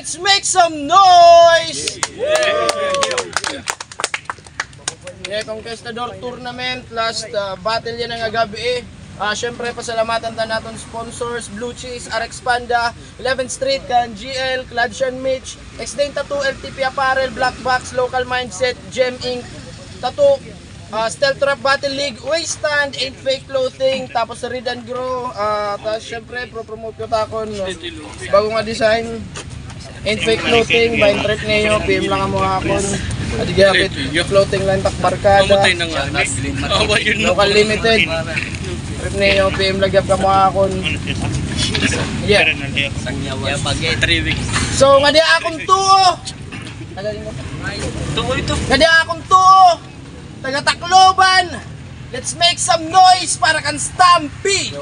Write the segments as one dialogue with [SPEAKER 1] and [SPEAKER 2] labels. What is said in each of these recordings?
[SPEAKER 1] Let's make some noise! Conquistador Tournament, last battle yan ng gabi. Siyempre, pasalamatan ta natin sponsors, Blue Cheese, RX Panda, 11th Street, kan GL, Cladshan Mitch, X-Dane Tattoo, LTP Apparel, Black Box, Local Mindset, Gem Inc, Tattoo, Stealth Trap Battle League, Wastestand, Ain't Fake Clothing, tapos Read and Grow, tapos siyempre, pro-promote ko takon, bago nga design, Ain't Fake Clothing, by trip niyo, PM lang ang mga akon. At gapit, floating lang takbarkada, local limited, trip niyo, PM lagyap ka mga akon. Yeah. So, nga di akong tuo. Nga di akong tuo. Taga Tacloban. Let's make some noise para kan Stampy.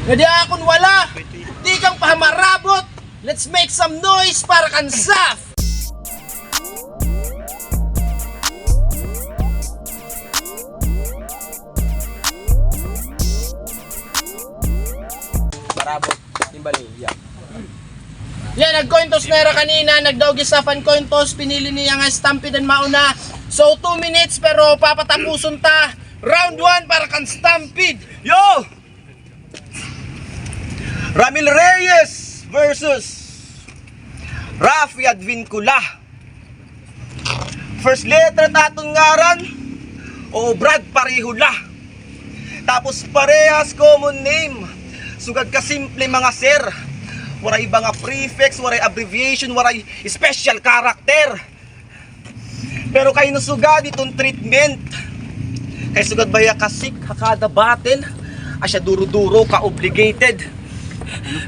[SPEAKER 1] Nga di akong wala. Di kang pahamarabot. Let's make some noise para kan Saf.
[SPEAKER 2] Marabot, timbali, yeah.
[SPEAKER 1] Yan, nag-cointos na era kanina, nagdaw-gisafan cointos, pinili niya nga Stampy dan mauna. So 2 minutes pero papatapuson ta. Round 1 para kan Stampede.
[SPEAKER 2] Yo! Ramil Reyes versus Rafi Advincula. First letter tatong ngaran o Brad Parihula. Tapos parehas common name. Sugad ka simple mga sir. Waray iba nga prefix, waray abbreviation, waray special character. Pero kay nasugad itong treatment. Kay sugad baya kasik hakada battle. Asya duro-duro ka obligated.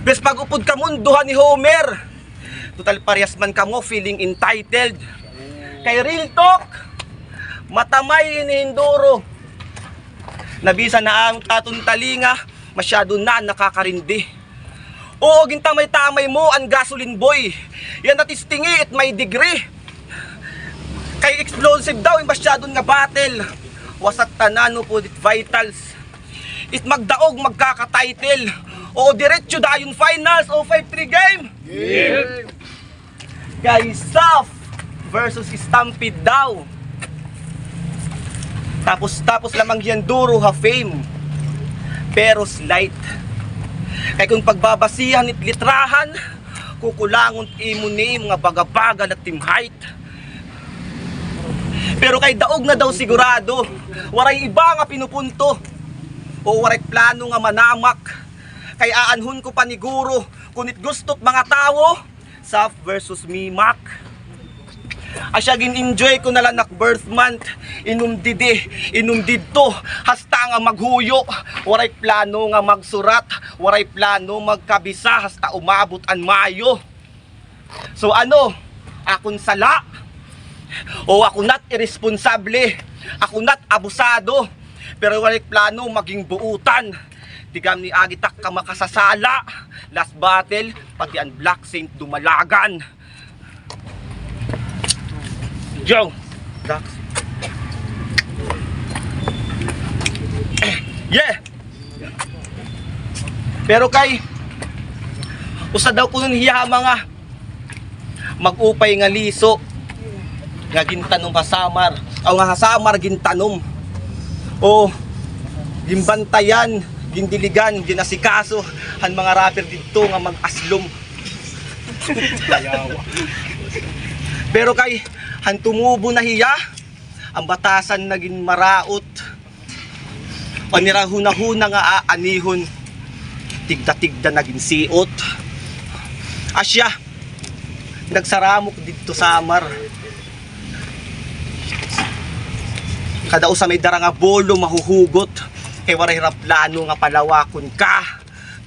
[SPEAKER 2] Bes pag upod ka munduhan ni Homer. Total parehas man ka mo feeling entitled. Kay real talk, matamay inihinduro. Nabisa na ang tatong talinga, masyado na nakakarindi. Oo, gintamay-tamay mo ang gasoline boy. Yan natistingi at may degree. Kay explosive daw yung masyadong nga battle. Wasat tanano po dit vitals. It magdaog magkaka-title. O diretso dayon finals o 5-3 game. Kay Saf versus Stampede daw. Tapos lamang yan duro ha fame. Pero slight. Kay kung pagbabasihan it litrahan, kukulangon imo ni mga bagabaga na team height. Pero kay daog na daw sigurado, waray iba nga pinupunto o waray plano nga manamak. Kay aanhon ko paniguro, kunit gusto't mga tao, Saf versus Mimak. Asya gin-enjoy ko nalang nak birth month, inumdidi, inumdidto, hasta nga maghuyo, waray plano nga magsurat, waray plano magkabisa, hasta umabot an Mayo. So ano, akon sala, o ako not irresponsable, ako not abusado, pero waray plano maging buutan. Tigam ni agitak ka makasasala, last battle, pati ang Black Saint dumalagan. Yo! Black yeah! Pero kay usa daw ko nun hiya mga mag-upay nga liso nga gintanom kasamar o nga kasamar gintanom o gimbantayan gindiligan ginasikaso han mga rapper dito nga mag-aslom. Pero kay han tumubo na hiya ang batasan naging maraot o nirahuna-huna nga aanihon tigda-tigda naging siot. Asya nagsaramok dito samar kada usa may dara nga bolo mahuhugot kay waray ra plano nga palawakon ka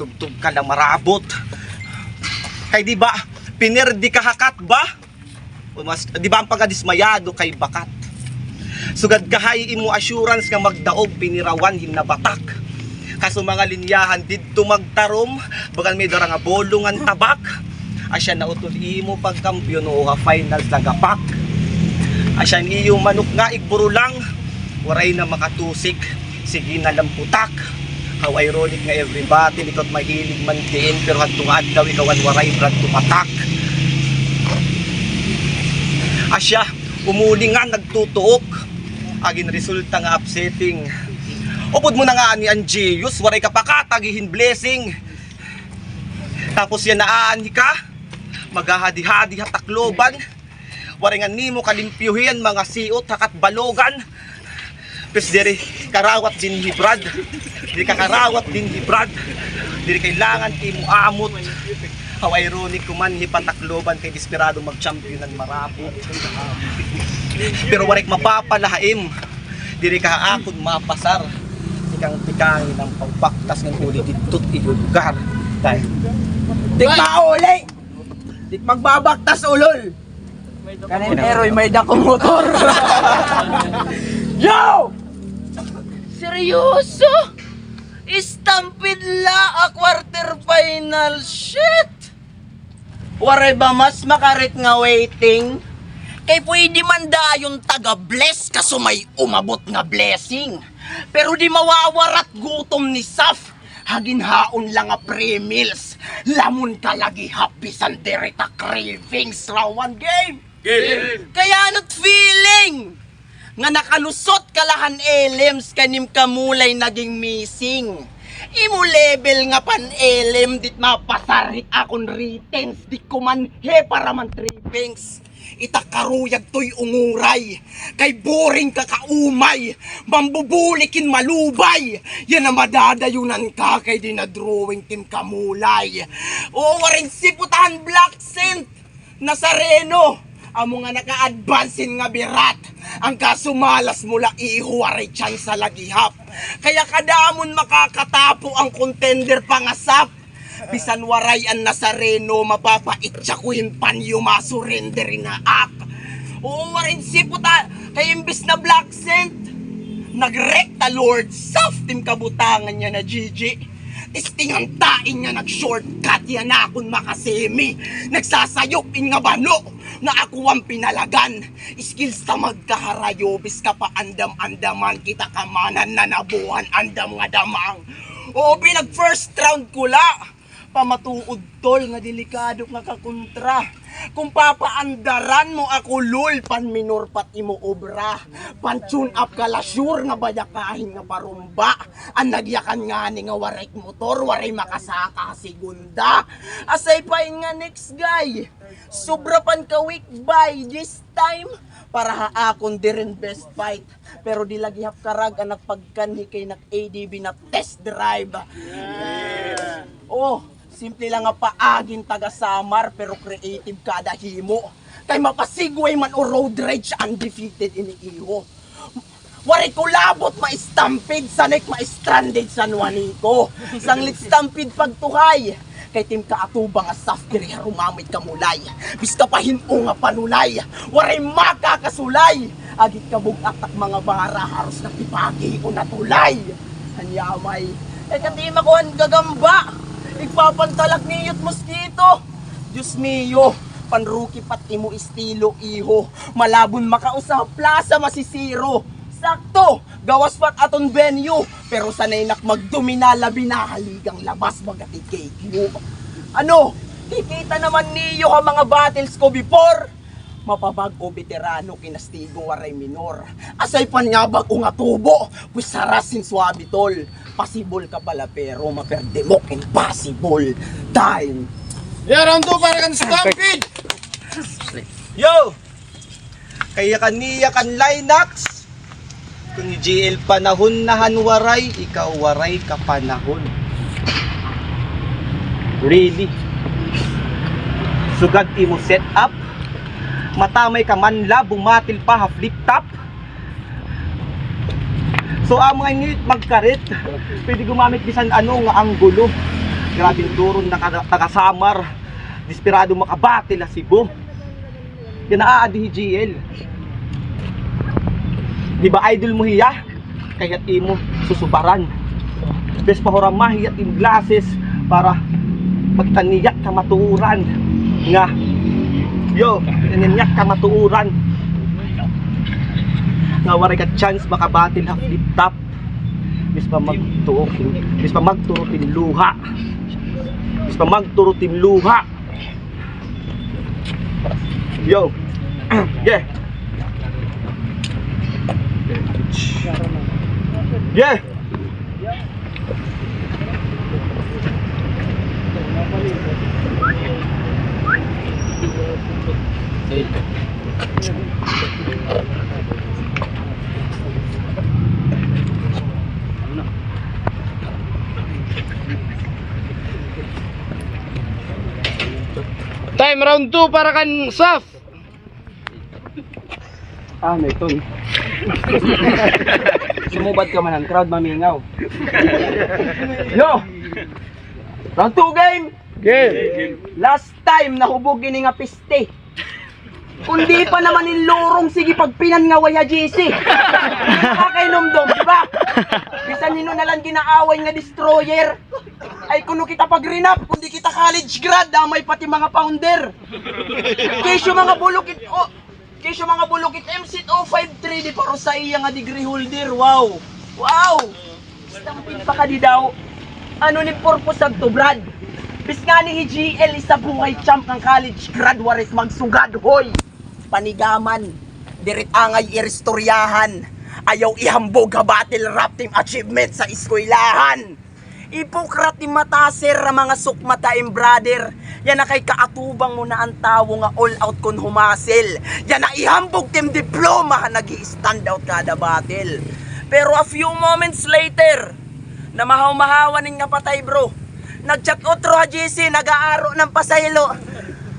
[SPEAKER 2] tugtog ka lang marabot. Kay di ba pinerdi ka hakat ba o mas di ba ang pagkadismayado kay bakat. Sugad kahay imo assurance nga magdaog pinirawan hinabatak. Kaso mga linyahan didto magtarom bagan may dara nga bolongan tabak. Asya na utol imo pagkampiyon o finals nagapak. Asya iyo manok nga igburo lang, waray na makatusik, sige na lamputak. How ironic nga everybody, ikaw mahilig man din, pero hadtungad daw ikaw ang waray brad tumatak. Asya, umuli nga nagtutuok, agin resulta nga upsetting. Upod mo na nga ni Angeus, waray ka pa katagihin blessing. Tapos yan naani ka, maghahadi-hadi hatakloban. Waray nga nimo kalimpyuhin mga siot hakat balogan. Pes diri karawat din ni Brad. Diri kakarawat din ni Brad. Diri kailangan imo amot. How ironic kuman hipatakloban kay desperado mag-champion ng marabo. Pero warik mapapalahaim. Diri ka akon mapasar. Ikang tikangin ng pagpaktas ng uli ditut iyo lugar. Dahil
[SPEAKER 3] Dik mauli! Dik magbabaktas ulol! Kanin eroy may dakong motor! Yo!
[SPEAKER 4] Seryoso? Stampede la a quarter final shit! Waray ba mas makarit nga waiting? Kay pwede man da yung taga-bless kaso may umabot nga blessing. Pero di mawawarat gutom ni Saf. Haginhaon lang nga pre-meals. Lamon ka lagi happy san direta cravings rawan game. Kaya not feeling nga nakalusot kalahan elems kanim kamulay naging missing. Imo level nga pan elem dit mapasarik akon returns di ko man he para man trippings. Itakaruyag to'y unguray, kay boring kakaumay, mambubulikin malubay, yan na madadayunan ka kay dinadrawing tin kamulay. O waring siputan black scent, Nazareno, amo nga naka-advancein nga birat, ang kasumalas mula ihuwaray tiyan sa lagihap, kaya kadamon makakatapo ang contender pangasap. Bisan waray ang Nazareno, mapapaitsa ko yung panyo masurrender na ak. Oo warin siputa, kay imbis na black scent, nagrekta Lord, soft team kabutangan niya na Gigi. Tistingan tain niya nag-shortcut yan na akong makasemi. Nagsasayopin nga bano, na ako ang pinalagan. Skills ta magkaharayo, bis ka pa andam-andaman, kita kamanan na nabuhan, andam nga damang. Oo, pinag first round ko la. Pamatuod tol nga delikado nga kakontra. Kung papaandaran mo ako lol, pan minor pat imo obra. Pan tune up ka la sure nga bayakahin nga parumba. Ang nagyakan nga ni nga warek motor, waray makasaka segunda. Asay pa nga next guy. Sobra pan ka week by this time. Para haakon di rin best fight. Pero di lagi hap karag ang nagpagkanhi kay nag-ADB na test drive. Oh, simple lang nga paagin taga Samar pero creative kada himo. Kay mapasigway man o road rage undefeated iniiho. Wari ko labot ma-stampede sanik ma-stranded sa Juanico. Sanglit stampede pagtuhay. Kay tim ka atubang nga saf diri rumamit ka mulay. Bis ka pahin-o nga panulay. Waray makakasulay. Agit ka bugatak mga bara haros na tipagi o natulay. Hanyamay. Kati makuhan gagamba. Igpapantalak niyot mosquito. Diyos mio. Panruki pati mo estilo iho. Malabon makausap plaza masisiro. Sakto, gawas pat aton venue. Pero sanay nak magdomina labi na haligang labas magatigay mo. Ano, kikita naman niyo ka mga battles ko before. Mapabag o veterano kinastigo waray minor. Asay pan nga bag o nga tubo, pues sarasin swabi tol. Possible ka pala pero maperde mo impossible. Time.
[SPEAKER 1] Yeah, round 2 para kan stampede.
[SPEAKER 2] Yo! Kaya kaniya kan Linux. Kung ni GL panahon na hanwaray, ikaw waray ka panahon. Really? Sugad imo set up. Matamay ka manla, bumatil pa ha flip top. So amo nga init magkarit. Pwede gumamit bisan ano nga anggulo. Grabing duron na taga-Samar. Desperado makabatil ha Cebu. Yan naaadi GL. Di ba idol mo hiya? Kaya't imo susubaran. Des pahoram mahiyat in glasses para magtaniyak ka matuuran. nga yo nanyanyak ka matuuran nga waray ka chance makabatil hak ditap bis pa magturo tin luha yo yeah yeah
[SPEAKER 1] Time round 2 para kan Saf.
[SPEAKER 3] Ano ito? Sumubad ka man ang crowd mamingaw. Yo! Round 2 game!
[SPEAKER 1] Game.
[SPEAKER 3] Last time nahubog ini nga piste. Kundi pa naman in lorong sige pagpinan nga waya GC. Kakainomdom, di ba? Bisan nino na lang ginaaway nga destroyer. Ay kuno kita pag-renap, kundi kita college grad, damay pati mga founder. Kesyo mga bulokit MC053 di paro sa iya nga degree holder. Wow. Wow. Stampin pa ka di daw. Ano ni purpose ag to, Brad? Bis nga ni GL isa buhay champ ng college grad waris magsugad hoy. Panigaman. Dirit angay irestoryahan. Ayaw ihambog ka battle rap team achievement sa eskwelahan. Ipokrat ni mataser ra mga sukmataim brother. Yan na kay kaatubang mo na ang tawo nga all out kon humasel. Yan na ihambog team diploma nag-i-stand out kada battle. Pero a few moments later, na mahaw-mahawanin nga patay bro. Nag-chat otro ha GC, nag-aaro ng pasaylo.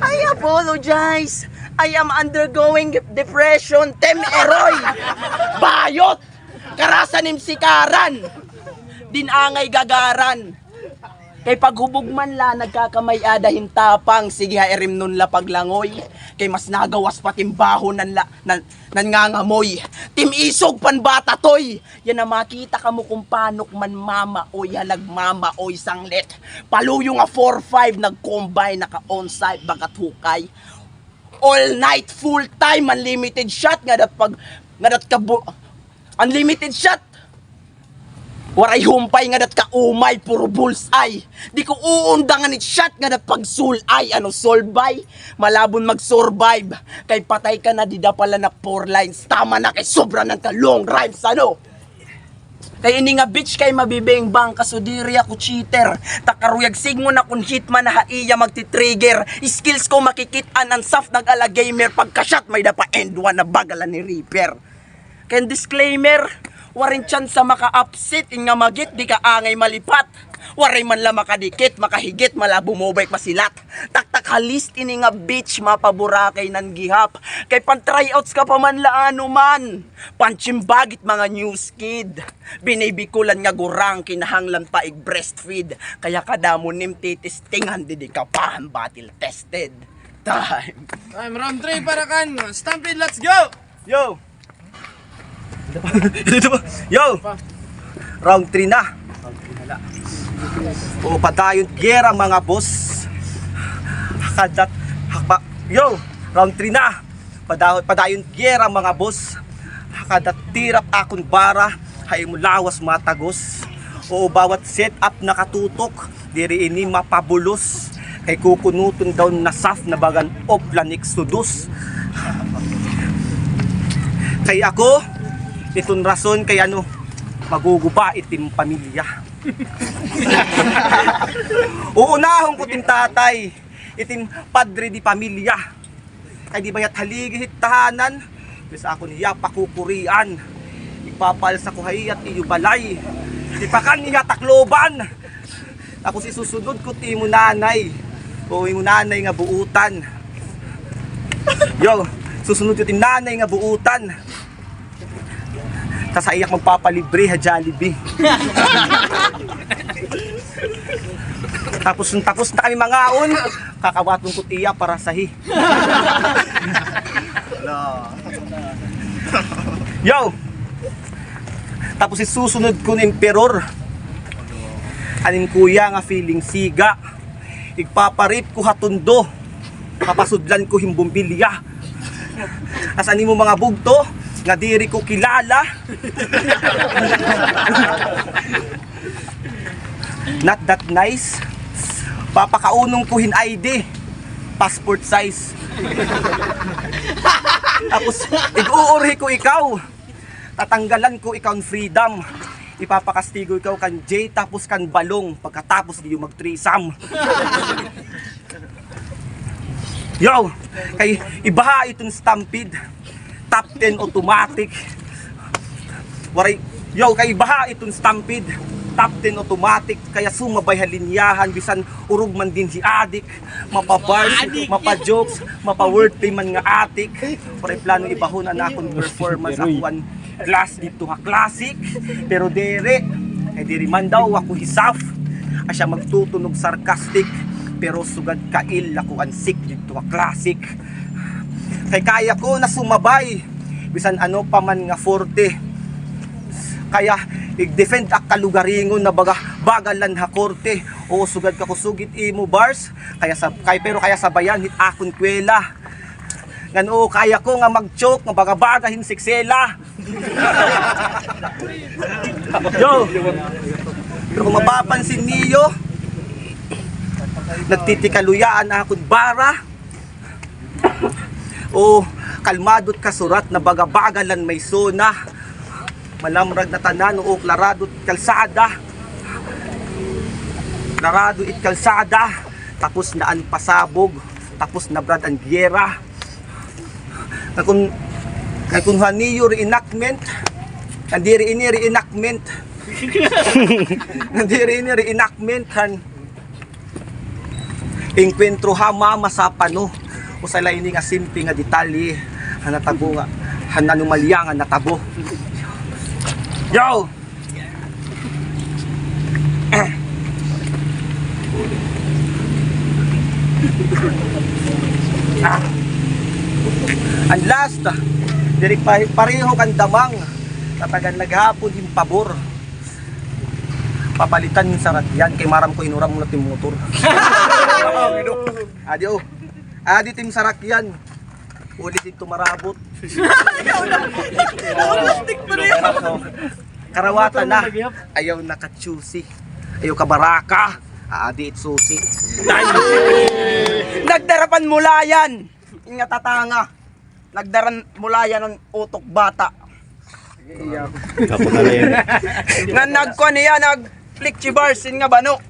[SPEAKER 3] I apologize. I am undergoing depression. Tem eroy. Bayot. Karasanim sikaran. Dinangay gagaran. Kay paghubog man la nagkakamay adahin tapang sige ha erim nun la paglangoy kay mas nagawas pa timbaho nan ngangamoy tim isog panbata toy yan na makita kamo kung panok man mama oy halag mama oy sanglet paluyo nga 4-5 nag-combine naka onsite bagat hukay all night full time unlimited shot nga dat pag unlimited shot. Waray humpay nga dat ka umay, puro bullseye. Di ko uundangan it shot nga dat pag sulay. Ano solbay? Malabon mag-survive. Kay patay ka na, di da pala na 4 lines. Tama na kay sobra ng ka long rhymes, ano? Kay ini nga bitch kay mabibeng bang kasudiri ako cheater. Takaruyag sigmo na kun hitman na haiya magti-trigger. Skills ko makikitaan ang soft nag-ala gamer. Pagka-shot may dapa end one na bagalan ni Reaper. Kaya disclaimer, warin chance sa maka-upset nga magit di ka angay malipat. Waray man la makadikit, makahigit, malabo mobile masilat. Taktak halist ini nga bitch mapaburakay nan gihap. Kay pan-tryouts ka pa man laano man. Panchimbagit mga news kid. Binibikulan nga gurang kinahanglan pa ig breastfeed. Kaya kadamo nim titistingan di ka pa battle tested. Time
[SPEAKER 1] Round 3 para kan Stampede, let's go.
[SPEAKER 2] Yo! Yo! Round 3 na. O padayon gera mga boss. Kadat hakpa. Yo! Round 3 na. Padayon gera mga boss. Kadat tirap akon bara hay mulawas matagos. O bawat setup nakatutok diri ini mapabulos. Kay kukunuton daw na saf na bagan oplanik sudus. Kay ako itong rason kay ano maguguba itim pamilya. Uunahon ko tim tatay itim padre di pamilya. Kay di bayat haligi hitahanan bisa ako niya pakukurian. Ipapal sa kuhay at iyo balay. Ipakan niya takloban. Tapos isusunod ko ti mo nanay. O imo nanay nga buutan. Yo, susunod ko ti nanay nga buutan. Tas aiyak magpapalibre ha Jollibee. Tapos na kami mangaon, kakawatong ko tiya para sahi. Yo! Tapos isusunod ko ng emperor. Anin kuya nga feeling siga. Igpaparip ko hatundo. papasudlan ko himbumbilya. Asan mo mga bugto, nga diri ko kilala. Not that nice. Papakaunong ko hin ID, passport size. Tapos, ig-uuri ko ikaw. Tatanggalan ko ikaw ng freedom. Ipapakastigo ikaw kan J, tapos kan balong. Pagkatapos di yung mag-threesome. Yo, kay ibaha itong stampede. Top 10 automatic. Waray, yo, kay ibaha itong stampede. Top 10 automatic, kaya sumabay halinyahan, bisan urog man din si adik, mapabars, mapajokes, mapawordplay man nga atik. Para plano ibahon na akong performance, akuan class dito ha classic, pero dere, eh diri man daw ako hisaf, asya magtutunog sarcastic, pero sugad kail ako ansik dito ha classic. Kay kaya ko na sumabay, bisan ano pa man nga forte, kaya i-defend ak kalugaringon na bagalan ha korte. O sugad ka kusugit imo bars, pero kaya sabayan hit akon kwela. Ngano kaya ko nga mag-choke nga bagabagahin siksela. Yo. Pero kung mapapansin niyo, nagtitikaluyaan na akong bara. O kalmadot kasurat na bagabagalan may sona. Malamrag na tanan o klarado it kalsada. Klarado it kalsada. Tapos na ang pasabog. Tapos na brad ang gyera. Kung haniyo reenactment. Nandiri ini reenactment. Nandiri ini reenactment. Enkwentro ha mama sa pano. O sa laini nga simple nga detalye. Hanatabo nga. Hananumalya nga natabo. Yo! Ang last, diri pareho kan damang, tatagan naghapon yung pabor. Papalitan yung sarat yan, kay maram ko inuram mo na tim motor. Adi o, adi tim sarak yan. Ulit din tumarabot. Karawatan na. Ayaw nakachusi. Ayaw kabaraka. Adi it susi.
[SPEAKER 3] Nagdarapan mula yan. Inga tatanga. Nagdaran mula yan ng utok bata. Nga nagko niya nag-flick bars nga bano.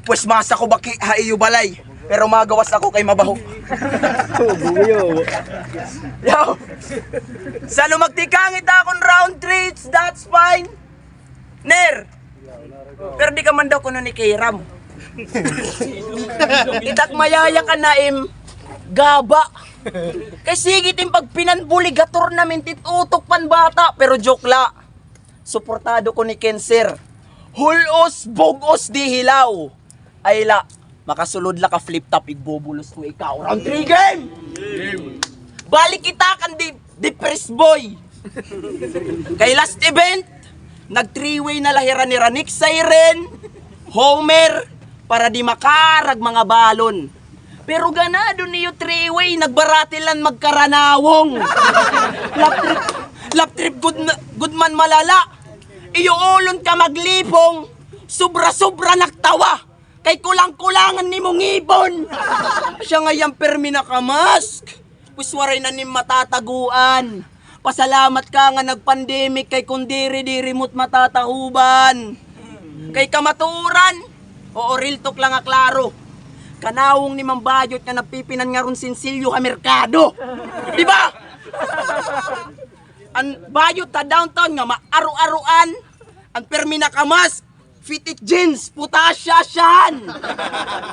[SPEAKER 3] Pues masa ko baki ha iyo balay. Pero magawas ako kay mabaho. Yo. Sa lumagtikangit akong round 3, that's fine. Ner. Pero di ka man daw kuno ni Kairam. Itak mayaya ka naim gaba. Kay sigit yung pagpinanbuligator namin titutok pan bata. Pero joke la. Suportado ko ni Cancer. Hulos, bogos, di hilaw. Ay la. Makasulod la ka flip top, igbobulos ko ikaw. Round 3 game! Balik kita kan depressed boy. Kay last event, nag 3-way na lahiran ni Ranik Siren, Homer, para di makarag mga balon. Pero ganado niyo 3-way, nagbaratilan magkaranawong. Lap trip good man malala. Iyo ulon ka maglipong, sobra-sobra nagtawa. Kay kulang-kulangan ni mong ibon. Siya ngayang permi na kamask. Puswaray na ni matataguan. Pasalamat ka nga nagpandemic kay kundiri-diri mo't matatahuban. Kay kamaturan. Oo, real talk lang nga klaro. Kanawong ni Mambayot nga napipinan nga ron sinsilyo ha merkado. Diba? Ang bayot ta downtown nga maaru-aruan. Ang permi na kamask. Fitted jeans, putasya siyan.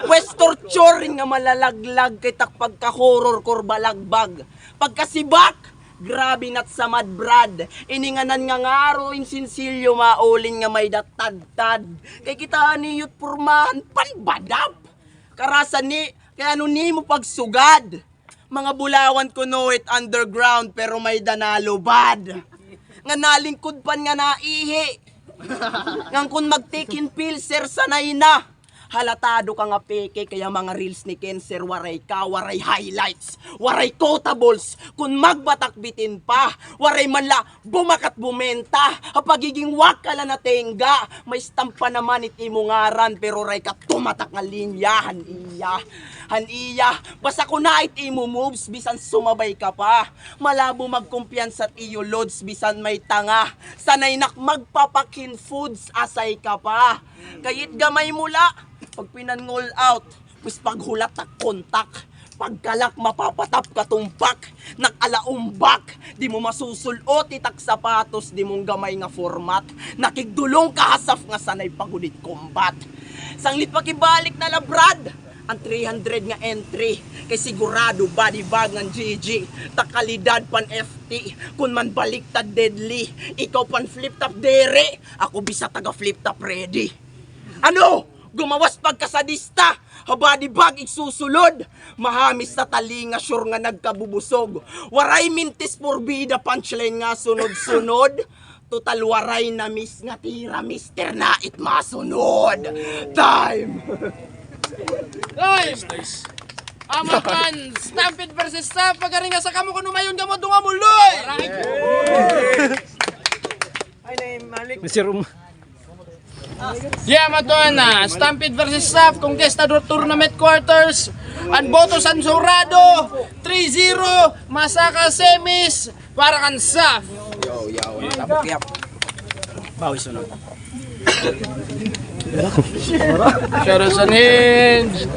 [SPEAKER 3] West torture nga malalaglag kay takpag ka horror kor balagbag. Pagkasibak, grabe nat sa madbrad. Ininganan nga ngaro in sinsilyo maulin nga may datad-tad. Kay kita ni yut purmahan panbadap. Karasan ni, kaya ano ni mo pagsugad. Mga bulawan ko know it underground pero may danalo bad. Nga nalingkod pan nga naihi. Ngang kung mag-take in pill, sir, sanay na.
[SPEAKER 4] Halatado ka nga peke, kaya mga reels ni Cancer, waray ka, waray highlights, waray quotables, kung magbatak bitin pa, waray manla bumakat bumenta, pagiging wakala na tenga, may stampa naman iti mo ngaran, pero ray ka tumatak nga linya, haniya, basta ko na iti mo moves, bisan sumabay ka pa, malabo magkumpiyansa at iyo loads, bisan may tanga, sanay nak magpapakin foods, asay ka pa, kayit gamay mula, pag pinangol out, pues paghulat na kontak, pagkalak mapapatap katumpak, nakalaumbak, di mo masusulot itak sapatos, di mong gamay nga format, nakigdulong kahasaf nga sanay pagunit combat. Sanglit pakibalik na labrad, ang 300 nga entry, kay sigurado body bag ng GG, takalidad pan FT, kun man baliktad deadly, ikaw pan flip top dere, ako bisa taga flip top ready. Ano? Gumawas pagkasadista, body bag isusulod, mahamis sa talinga sure nga nagkabubusog, waray mintis porbida punchline nga sunod-sunod, total waray na miss nga tira mister na it masunod. Time!
[SPEAKER 1] Nice! Amakan, Stampede versus Staff, pagaring nga sa kamo kung umayon ka mo, dunga mo, Loy! Yeah, Madonna, Stampede versus Staff, Conquistador Tournament Quarters, Anboto Sansurado, 3-0, Masaka Semis, para kan Staff. Shoutout sa Ninja.